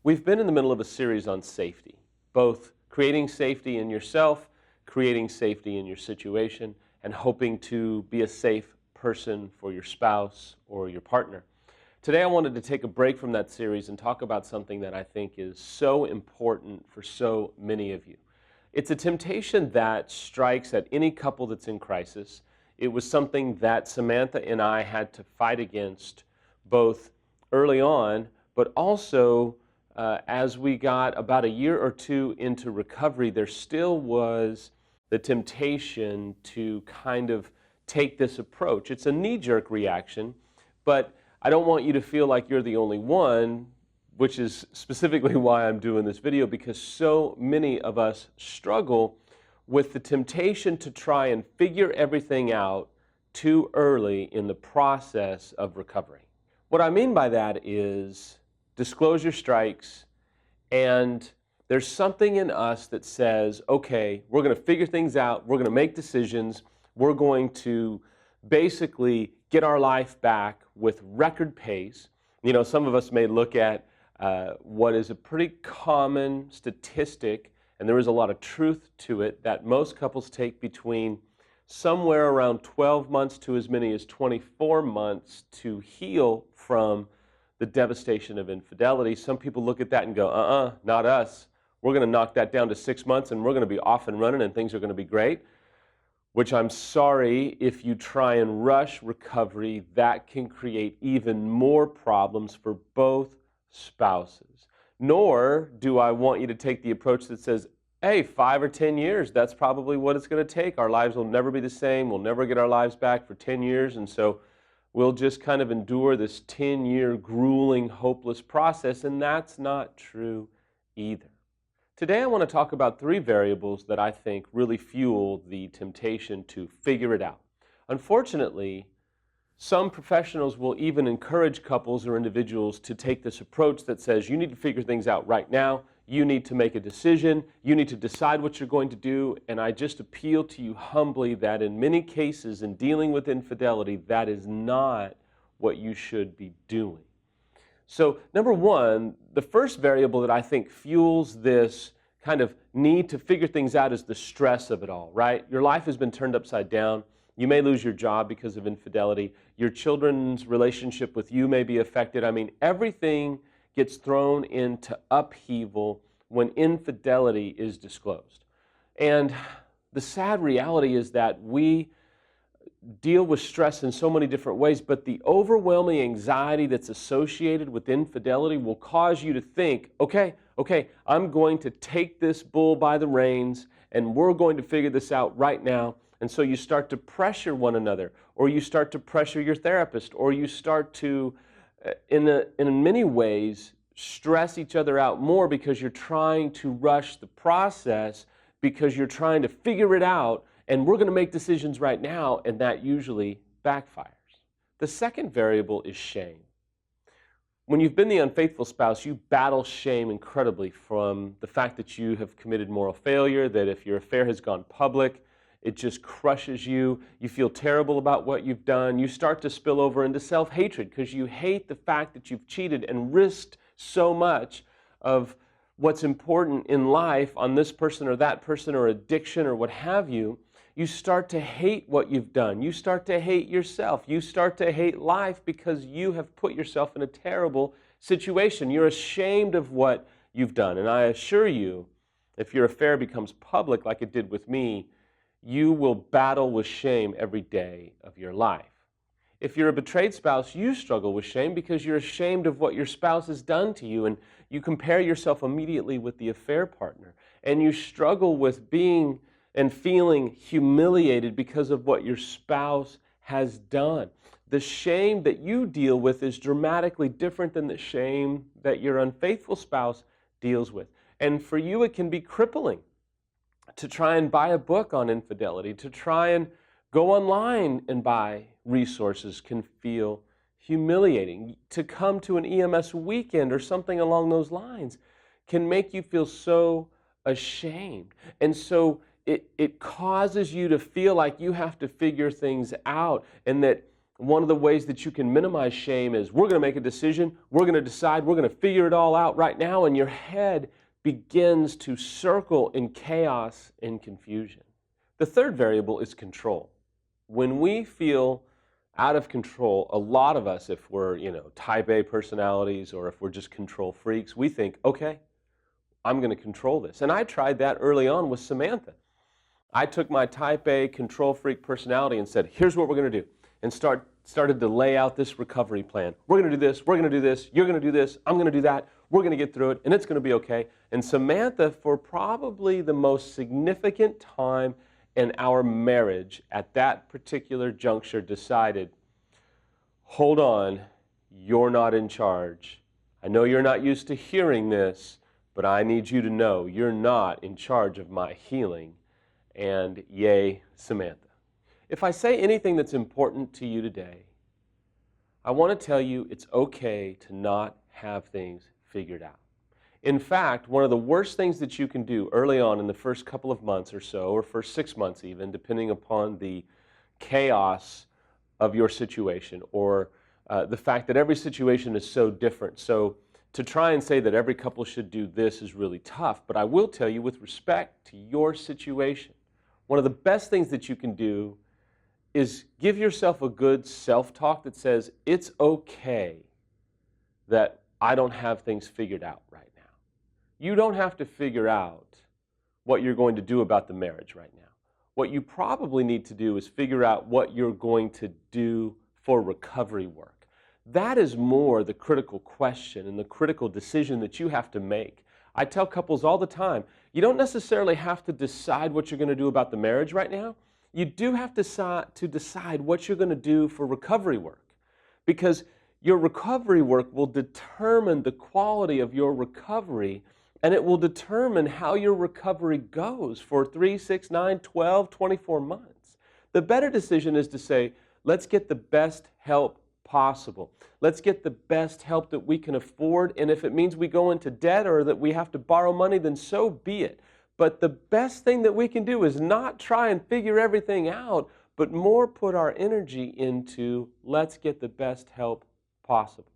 We've been in the middle of a series on safety, both creating safety in yourself, creating safety in your situation, and hoping to be a safe person for your spouse or your partner. Today I wanted to take a break from that series and talk about something that I think is so important for so many of you. It's a temptation that strikes at any couple that's in crisis. It was something that Samantha and I had to fight against both early on, but also as we got about a year or two into recovery, there still was the temptation to kind of take this approach. It's a knee-jerk reaction, but I don't want you to feel like you're the only one, which is specifically why I'm doing this video, because so many of us struggle with the temptation to try and figure everything out too early in the process of recovery. What I mean by that is disclosure strikes, and there's something in us that says, okay, we're going to figure things out, we're going to make decisions, we're going to basically get our life back with record pace. You know, some of us may look at what is a pretty common statistic, and there is a lot of truth to it, that most couples take between somewhere around 12 months to as many as 24 months to heal from the devastation of infidelity. Some people look at that and go, not us. We're going to knock that down to 6 months and we're going to be off and running and things are going to be great. Which I'm sorry, if you try and rush recovery, that can create even more problems for both spouses. Nor do I want you to take the approach that says, hey, 5 or 10 years, that's probably what it's going to take. Our lives will never be the same. We'll never get our lives back for 10 years. And so we'll just kind of endure this 10-year grueling, hopeless process, and that's not true either. Today I want to talk about 3 variables that I think really fuel the temptation to figure it out. Unfortunately, some professionals will even encourage couples or individuals to take this approach that says you need to figure things out right now, you need to make a decision, you need to decide what you're going to do, and I just appeal to you humbly that in many cases in dealing with infidelity, that is not what you should be doing. So number one, the first variable that I think fuels this kind of need to figure things out is the stress of it all, right? Your life has been turned upside down. You may lose your job because of infidelity. Your children's relationship with you may be affected. I mean, everything gets thrown into upheaval when infidelity is disclosed. And the sad reality is that we deal with stress in so many different ways, but the overwhelming anxiety that's associated with infidelity will cause you to think, okay, I'm going to take this bull by the reins and we're going to figure this out right now. And so you start to pressure one another, or you start to pressure your therapist, or you start to, in many ways, stress each other out more because you're trying to rush the process, because you're trying to figure it out, and we're going to make decisions right now, and that usually backfires. The second variable is shame. When you've been the unfaithful spouse, you battle shame incredibly from the fact that you have committed moral failure, that if your affair has gone public, it just crushes you. You feel terrible about what you've done. You start to spill over into self-hatred because you hate the fact that you've cheated and risked so much of what's important in life on this person or that person or addiction or what have you. You start to hate what you've done. You start to hate yourself. You start to hate life because you have put yourself in a terrible situation. You're ashamed of what you've done. And I assure you, if your affair becomes public like it did with me, you will battle with shame every day of your life. If you're a betrayed spouse, you struggle with shame because you're ashamed of what your spouse has done to you, and you compare yourself immediately with the affair partner, and you struggle with being and feeling humiliated because of what your spouse has done. The shame that you deal with is dramatically different than the shame that your unfaithful spouse deals with. And for you, it can be crippling to try and buy a book on infidelity, to try and go online and buy resources can feel humiliating. To come to an EMS weekend or something along those lines can make you feel so ashamed. And so it causes you to feel like you have to figure things out, and that One of the ways that you can minimize shame is we're going to make a decision, we're going to decide, we're going to figure it all out right now, and your head begins to circle in chaos and confusion. The third variable is control. When we feel out of control, a lot of us, if we're, type A personalities or if we're just control freaks, we think, okay, I'm going to control this. And I tried that early on with Samantha. I took my type A control freak personality and said, here's what we're going to do, and started to lay out this recovery plan. We're going to do this, we're going to do this, you're going to do this, I'm going to do that, we're going to get through it, and it's going to be okay. And Samantha, for probably the most significant time in our marriage at that particular juncture, decided, hold on, you're not in charge. I know you're not used to hearing this, but I need you to know you're not in charge of my healing. And yay, Samantha. If I say anything that's important to you today, I want to tell you it's okay to not have things figured out. In fact, one of the worst things that you can do early on in the first couple of months or so, or first 6 months even, depending upon the chaos of your situation or the fact that every situation is so different. So to try and say that every couple should do this is really tough, but I will tell you with respect to your situation, one of the best things that you can do is give yourself a good self-talk that says, it's okay that I don't have things figured out right now. You don't have to figure out what you're going to do about the marriage right now. What you probably need to do is figure out what you're going to do for recovery work. That is more the critical question and the critical decision that you have to make. I tell couples all the time, you don't necessarily have to decide what you're going to do about the marriage right now. You do have to decide what you're going to do for recovery work, because your recovery work will determine the quality of your recovery, and it will determine how your recovery goes for 3, 6, 9, 12, 24 months. The better decision is to say, let's get the best help possible. Let's get the best help that we can afford, and if it means we go into debt or that we have to borrow money, then so be it. But the best thing that we can do is not try and figure everything out, but more put our energy into let's get the best help possible.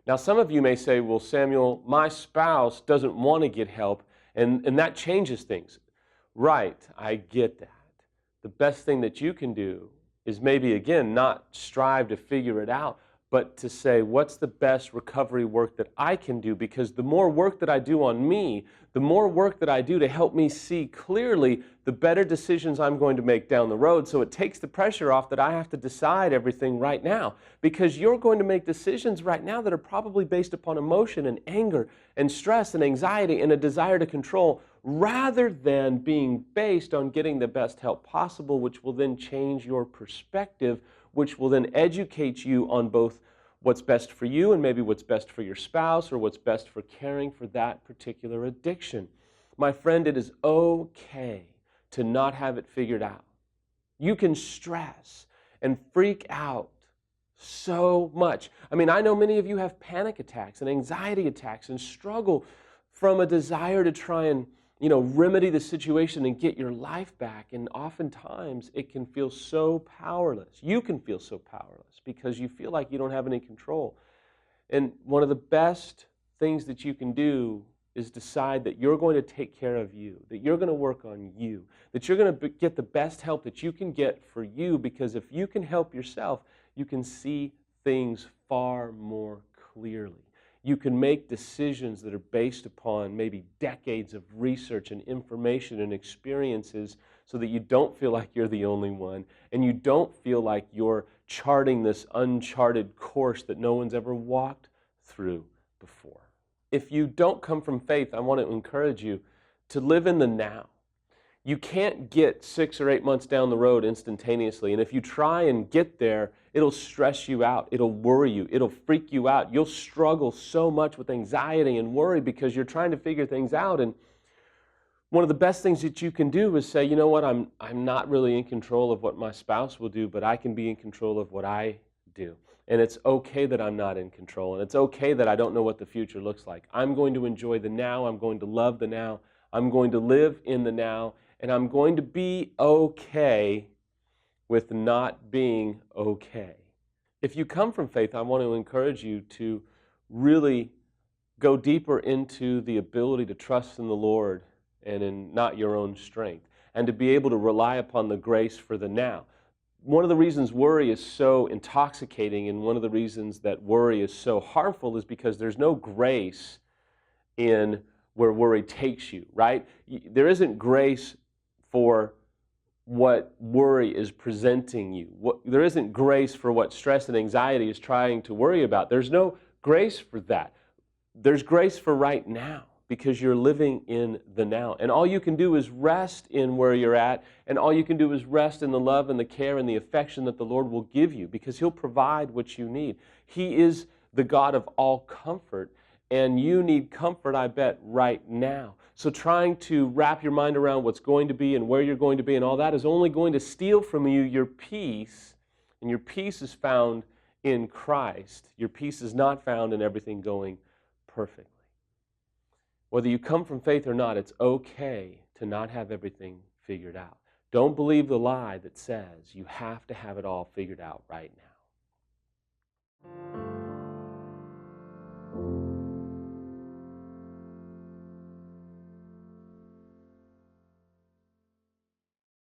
Now, some of you may say, well, Samuel, my spouse doesn't want to get help, and that changes things. Right, I get that. The best thing that you can do is maybe, again, not strive to figure it out, but to say, what's the best recovery work that I can do? Because the more work that I do on me, the more work that I do to help me see clearly, the better decisions I'm going to make down the road. So it takes the pressure off that I have to decide everything right now. Because you're going to make decisions right now that are probably based upon emotion and anger and stress and anxiety and a desire to control, rather than being based on getting the best help possible, which will then change your perspective, which will then educate you on both what's best for you and maybe what's best for your spouse or what's best for caring for that particular addiction. My friend, it is okay to not have it figured out. You can stress and freak out so much. I mean, I know many of you have panic attacks and anxiety attacks and struggle from a desire to try and remedy the situation and get your life back. And oftentimes it can feel so powerless. You can feel so powerless because you feel like you don't have any control. And one of the best things that you can do is decide that you're going to take care of you, that you're going to work on you, that you're going to get the best help that you can get for you, because if you can help yourself, you can see things far more clearly. You can make decisions that are based upon maybe decades of research and information and experiences so that you don't feel like you're the only one and you don't feel like you're charting this uncharted course that no one's ever walked through before. If you don't come from faith, I want to encourage you to live in the now. You can't get 6 or 8 months down the road instantaneously. And if you try and get there, it'll stress you out. It'll worry you. It'll freak you out. You'll struggle so much with anxiety and worry because you're trying to figure things out. And one of the best things that you can do is say, you know what, I'm not really in control of what my spouse will do, but I can be in control of what I do. And it's okay that I'm not in control. And it's okay that I don't know what the future looks like. I'm going to enjoy the now. I'm going to love the now. I'm going to live in the now. And I'm going to be okay with not being okay. If you come from faith, I want to encourage you to really go deeper into the ability to trust in the Lord and in not your own strength, and to be able to rely upon the grace for the now. One of the reasons worry is so intoxicating, and one of the reasons that worry is so harmful, is because there's no grace in where worry takes you, right? There isn't grace for what worry is presenting you. There isn't grace for what stress and anxiety is trying to worry about. There's no grace for that. There's grace for right now, because you're living in the now. And all you can do is rest in where you're at, and all you can do is rest in the love and the care and the affection that the Lord will give you, because He'll provide what you need. He is the God of all comfort, and you need comfort, I bet, right now. So trying to wrap your mind around what's going to be and where you're going to be and all that is only going to steal from you your peace, and your peace is found in Christ. Your peace is not found in everything going perfectly. Whether you come from faith or not, it's okay to not have everything figured out. Don't believe the lie that says you have to have it all figured out right now.